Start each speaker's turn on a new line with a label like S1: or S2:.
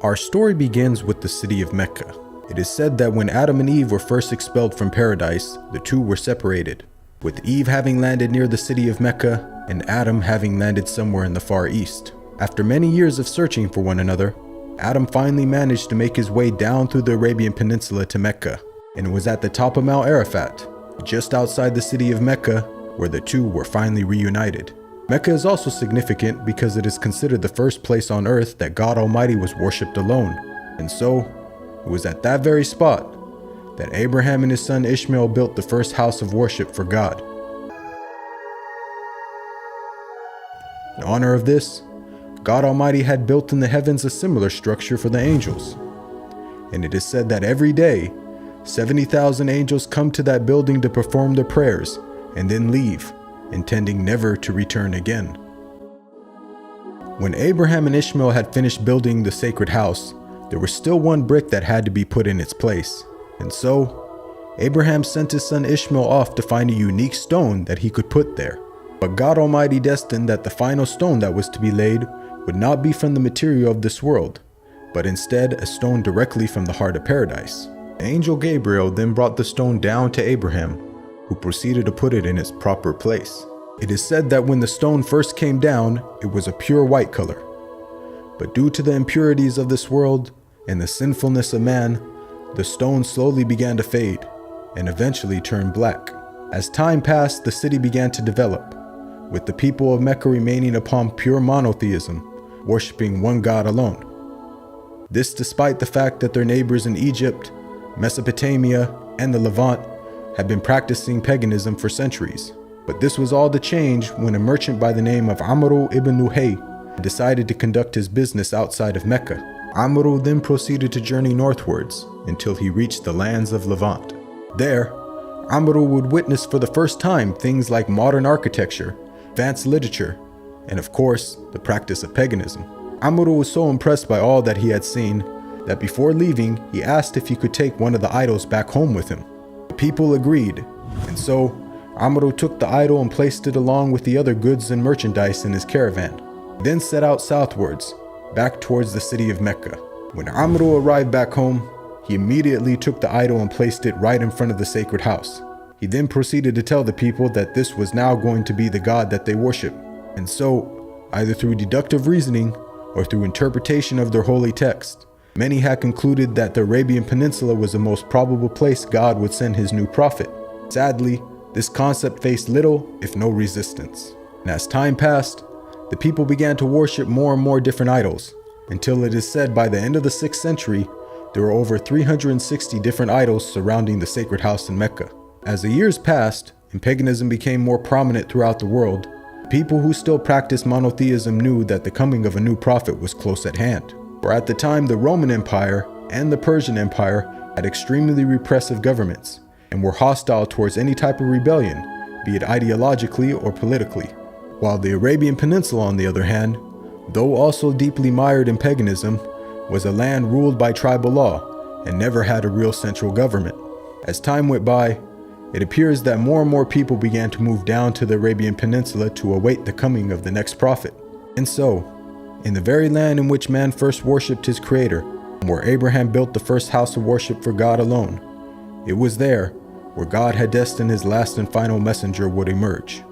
S1: Our story begins with the city of Mecca. It is said that when Adam and Eve were first expelled from paradise, the two were separated, with Eve having landed near the city of Mecca and Adam having landed somewhere in the Far East. After many years of searching for one another, Adam finally managed to make his way down through the Arabian Peninsula to Mecca, and it was at the top of Mount Arafat, just outside the city of Mecca, where the two were finally reunited. Mecca is also significant because it is considered the first place on earth that God Almighty was worshipped alone, and so it was at that very spot that Abraham and his son Ishmael built the first house of worship for God. In honor of this, God Almighty had built in the heavens a similar structure for the angels, and it is said that every day 70,000 angels come to that building to perform their prayers and then leave, intending never to return again. When Abraham and Ishmael had finished building the sacred house, there was still one brick that had to be put in its place, and so Abraham sent his son Ishmael off to find a unique stone that he could put there. But God Almighty destined that the final stone that was to be laid would not be from the material of this world, but instead a stone directly from the heart of paradise. The angel Gabriel then brought the stone down to Abraham, who proceeded to put it in its proper place. It is said that when the stone first came down, it was a pure white color. But due to the impurities of this world and the sinfulness of man, the stone slowly began to fade and eventually turned black. As time passed, the city began to develop, with the people of Mecca remaining upon pure monotheism, worshipping one God alone. This despite the fact that their neighbors in Egypt, Mesopotamia, and the Levant had been practicing paganism for centuries. But this was all to change when a merchant by the name of Amr ibn Nuhay decided to conduct his business outside of Mecca. Amr then proceeded to journey northwards until he reached the lands of Levant. There, Amr would witness for the first time things like modern architecture, advanced literature, and of course, the practice of paganism. Amr was so impressed by all that he had seen that before leaving, he asked if he could take one of the idols back home with him. The people agreed, and so Amr took the idol and placed it along with the other goods and merchandise in his caravan, then set out southwards, back towards the city of Mecca. When Amr arrived back home, he immediately took the idol and placed it right in front of the sacred house. He then proceeded to tell the people that this was now going to be the God that they worship, and so, either through deductive reasoning or through interpretation of their holy text, many had concluded that the Arabian Peninsula was the most probable place God would send his new prophet. Sadly, this concept faced little, if no resistance. And as time passed, the people began to worship more and more different idols, until it is said by the end of the 6th century, there were over 360 different idols surrounding the sacred house in Mecca. As the years passed and paganism became more prominent throughout the world, people who still practiced monotheism knew that the coming of a new prophet was close at hand. For at the time, the Roman Empire and the Persian Empire had extremely repressive governments and were hostile towards any type of rebellion, be it ideologically or politically. While the Arabian Peninsula, on the other hand, though also deeply mired in paganism, was a land ruled by tribal law and never had a real central government. As time went by, it appears that more and more people began to move down to the Arabian Peninsula to await the coming of the next prophet. And so, in the very land in which man first worshipped his creator, where Abraham built the first house of worship for God alone, it was there where God had destined his last and final messenger would emerge.